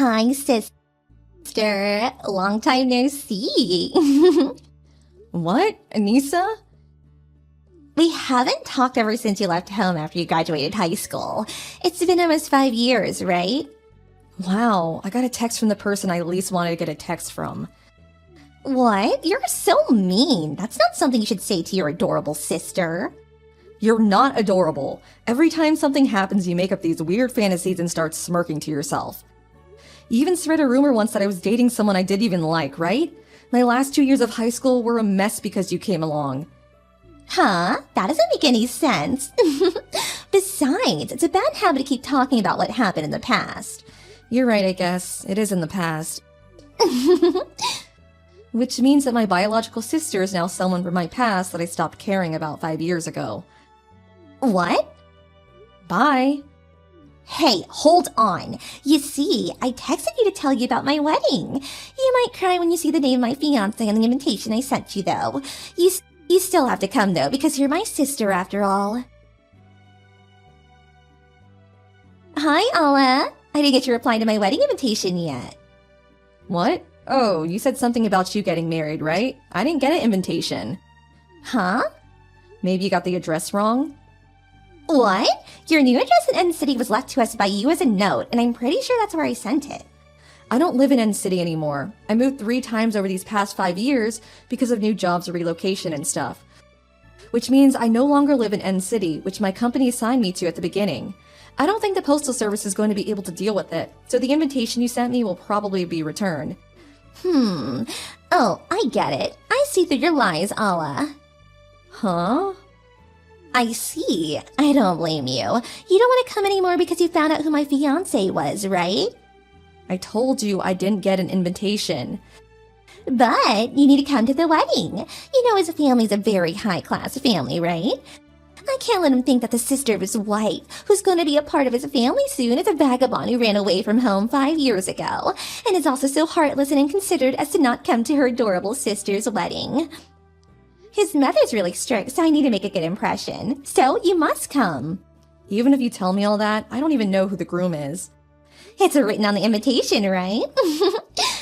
Hi, sister. Long time no see. What? Anissa? We haven't talked ever since you left home after you graduated high school. It's been almost 5 years, right? Wow, I got a text from the person I least wanted to get a text from. What? You're so mean. That's not something you should say to your adorable sister. You're not adorable. Every time something happens, you make up these weird fantasies and start smirking to yourself. You even spread a rumor once that I was dating someone I didn't even like, right? My last 2 years of high school were a mess because you came along. Huh? That doesn't make any sense. Besides, it's a bad habit to keep talking about what happened in the past. You're right, I guess. It is in the past. Which means that my biological sister is now someone from my past that I stopped caring about 5 years ago. What? Bye. Hey, hold on. You see, I texted you to tell you about my wedding. You might cry when you see the name of my fiancé on the invitation I sent you, though. You still have to come, though, because you're my sister after all. Hi, Alla. I didn't get your reply to my wedding invitation yet. What? Oh, you said something about you getting married, right? I didn't get an invitation. Huh? Maybe you got the address wrong? What? Your new address in End City was left to us by you as a note, and I'm pretty sure that's where I sent it. I don't live in End City anymore. I moved 3 times over these past 5 years because of new jobs or relocation and stuff. Which means I no longer live in End City, which my company assigned me to at the beginning. I don't think the Postal Service is going to be able to deal with it, so the invitation you sent me will probably be returned. Oh, I get it. I see through your lies, Alla. Huh? I see. I don't blame you. You don't want to come anymore because you found out who my fiancé was, right? I told you I didn't get an invitation. But you need to come to the wedding. You know his family's a very high-class family, right? I can't let him think that the sister of his wife, who's going to be a part of his family soon, is a vagabond who ran away from home 5 years ago, and is also so heartless and inconsiderate as to not come to her adorable sister's wedding. His mother's really strict, so I need to make a good impression. So you must come. Even if you tell me all that, I don't even know who the groom is. It's written on the invitation, right?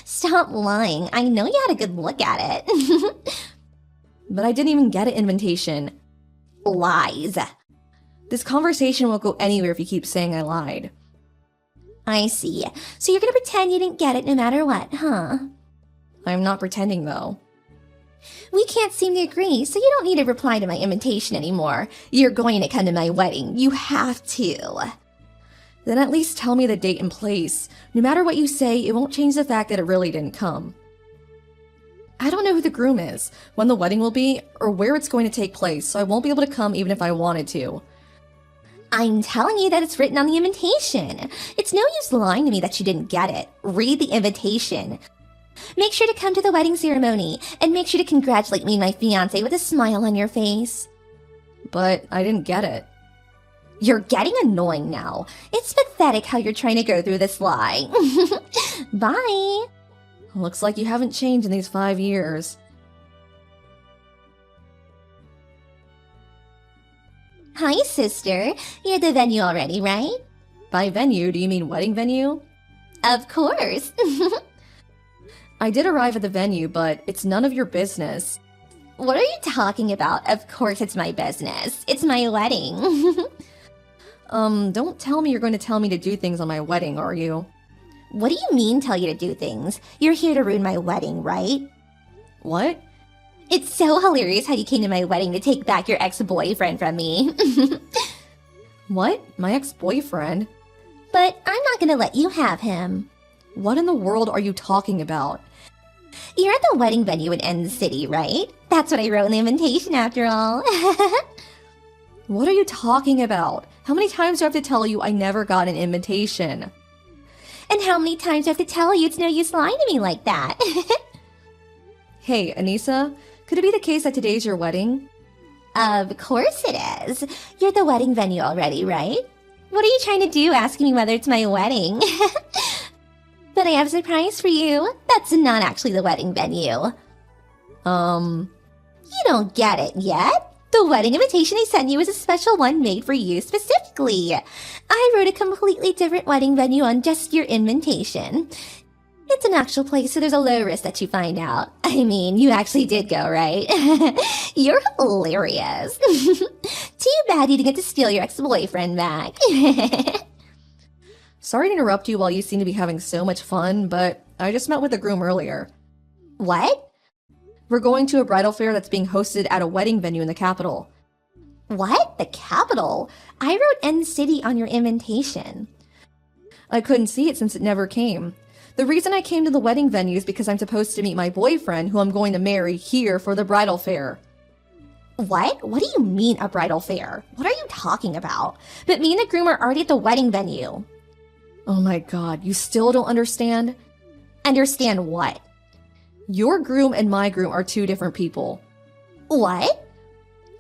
Stop lying. I know you had a good look at it. But I didn't even get an invitation. Lies. This conversation won't go anywhere if you keep saying I lied. I see. So you're gonna pretend you didn't get it no matter what, huh? I'm not pretending, though. We can't seem to agree, so you don't need to reply to my invitation anymore. You're going to come to my wedding. You have to. Then at least tell me the date and place. No matter what you say, it won't change the fact that it really didn't come. I don't know who the groom is, when the wedding will be, or where it's going to take place, so I won't be able to come even if I wanted to. I'm telling you that it's written on the invitation. It's no use lying to me that you didn't get it. Read the invitation. Make sure to come to the wedding ceremony, and make sure to congratulate me and my fiancé with a smile on your face. But I didn't get it. You're getting annoying now. It's pathetic how you're trying to go through this lie. Bye. Looks like you haven't changed in these 5 years. Hi, sister. You're at the venue already, right? By venue, do you mean wedding venue? Of course. I did arrive at the venue, but it's none of your business. What are you talking about? Of course it's my business. It's my wedding. Don't tell me you're going to tell me to do things on my wedding, are you? What do you mean tell you to do things? You're here to ruin my wedding, right? What? It's so hilarious how you came to my wedding to take back your ex-boyfriend from me. What? My ex-boyfriend? But I'm not gonna let you have him. What in the world are you talking about? You're at the wedding venue in End City, right? That's what I wrote in the invitation after all. What are you talking about? How many times do I have to tell you I never got an invitation? And how many times do I have to tell you it's no use lying to me like that? Hey, Anissa, could it be the case that today's your wedding? Of course it is. You're at the wedding venue already, right? What are you trying to do asking me whether it's my wedding? But I have a surprise for you. That's not actually the wedding venue. You don't get it yet? The wedding invitation I sent you is a special one made for you specifically. I wrote a completely different wedding venue on just your invitation. It's an actual place, so there's a low risk that you find out. I mean, you actually did go, right? You're hilarious. Too bad you didn't get to steal your ex-boyfriend back. Sorry to interrupt you while you seem to be having so much fun, but I just met with the groom earlier. What? We're going to a bridal fair that's being hosted at a wedding venue in the capital. What? The capital? I wrote End City on your invitation. I couldn't see it since it never came. The reason I came to the wedding venue is because I'm supposed to meet my boyfriend, who I'm going to marry, here for the bridal fair. What? What do you mean, a bridal fair? What are you talking about? But me and the groom are already at the wedding venue. Oh my god, you still don't understand? Understand what? Your groom and my groom are two different people. What?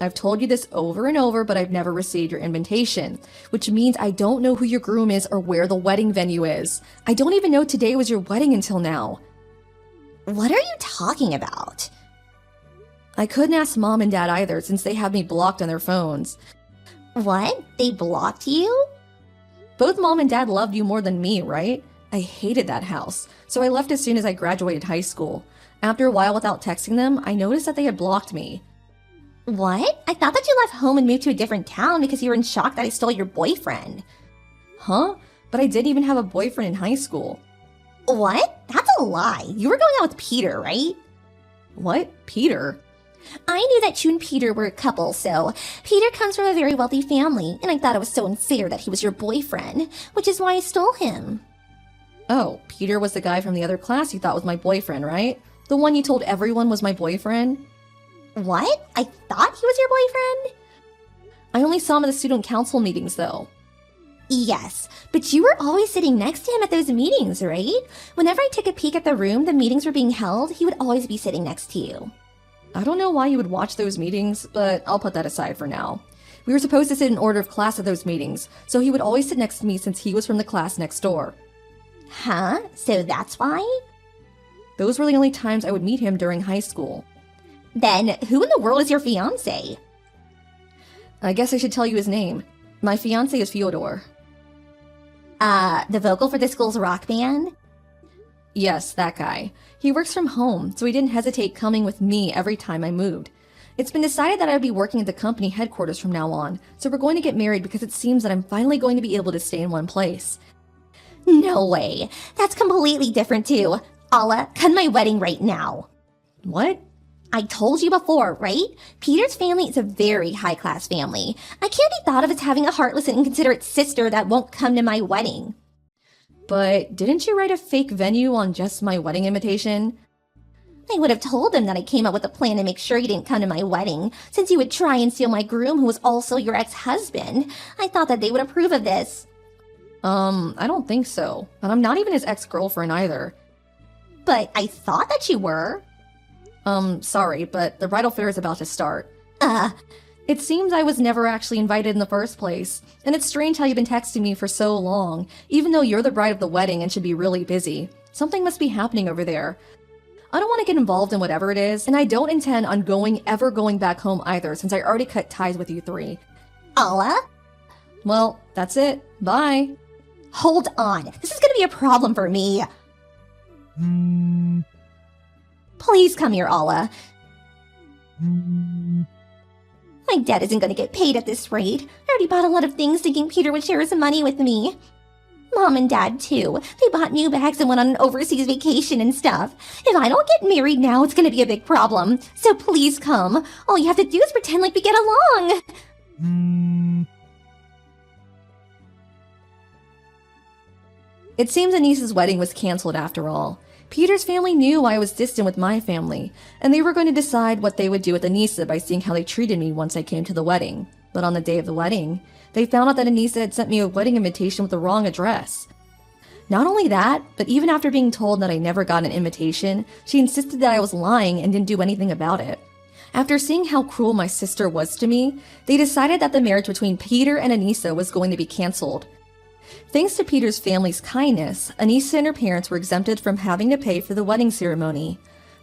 I've told you this over and over, but I've never received your invitation, which means I don't know who your groom is or where the wedding venue is. I don't even know today was your wedding until now. What are you talking about? I couldn't ask mom and dad either since they have me blocked on their phones. What? They blocked you? Both mom and dad loved you more than me, right? I hated that house, so I left as soon as I graduated high school. After a while without texting them, I noticed that they had blocked me. What? I thought that you left home and moved to a different town because you were in shock that I stole your boyfriend. Huh? But I didn't even have a boyfriend in high school. What? That's a lie. You were going out with Peter, right? What? Peter? I knew that you and Peter were a couple, so Peter comes from a very wealthy family, and I thought it was so unfair that he was your boyfriend, which is why I stole him. Oh, Peter was the guy from the other class you thought was my boyfriend, right? The one you told everyone was my boyfriend? What? I thought he was your boyfriend? I only saw him at the student council meetings, though. Yes, but you were always sitting next to him at those meetings, right? Whenever I took a peek at the room the meetings were being held, he would always be sitting next to you. I don't know why you would watch those meetings, but I'll put that aside for now. We were supposed to sit in order of class at those meetings, so he would always sit next to me since he was from the class next door. Huh? So that's why? Those were the only times I would meet him during high school. Then who in the world is your fiancé? I guess I should tell you his name. My fiancé is Fyodor. The vocal for the school's rock band? Yes, that guy. He works from home, so he didn't hesitate coming with me every time I moved. It's been decided that I would be working at the company headquarters from now on, so we're going to get married because it seems that I'm finally going to be able to stay in one place. No way. That's completely different too. Allah, cut my wedding right now. What? I told you before, right? Peter's family is a very high-class family. I can't be thought of as having a heartless and inconsiderate sister that won't come to my wedding. But didn't you write a fake venue on just my wedding invitation? I would have told them that I came up with a plan to make sure you didn't come to my wedding, since you would try and steal my groom who was also your ex-husband. I thought that they would approve of this. I don't think so. And I'm not even his ex-girlfriend either. But I thought that you were. Sorry, but the bridal fair is about to start. It seems I was never actually invited in the first place, and it's strange how you've been texting me for so long, even though you're the bride of the wedding and should be really busy. Something must be happening over there. I don't want to get involved in whatever it is, and I don't intend on ever going back home either, since I already cut ties with you three. Allah? Well, that's it. Bye. Hold on. This is gonna be a problem for me. Please come here, Allah. My dad isn't gonna get paid at this rate. I already bought a lot of things thinking Peter would share his money with me. Mom and Dad, too. They bought new bags and went on an overseas vacation and stuff. If I don't get married now, it's gonna be a big problem. So please come. All you have to do is pretend like we get along. It seems Anissa's wedding was canceled after all. Peter's family knew I was distant with my family, and they were going to decide what they would do with Anissa by seeing how they treated me once I came to the wedding. But on the day of the wedding, they found out that Anissa had sent me a wedding invitation with the wrong address. Not only that, but even after being told that I never got an invitation, she insisted that I was lying and didn't do anything about it. After seeing how cruel my sister was to me, they decided that the marriage between Peter and Anissa was going to be canceled. Thanks to Peter's family's kindness, Anissa and her parents were exempted from having to pay for the wedding ceremony.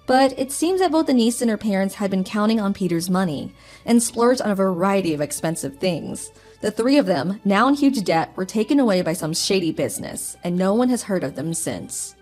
But it seems that both the niece and her parents had been counting on Peter's money, and splurged on a variety of expensive things. The three of them, now in huge debt, were taken away by some shady business, and no one has heard of them since.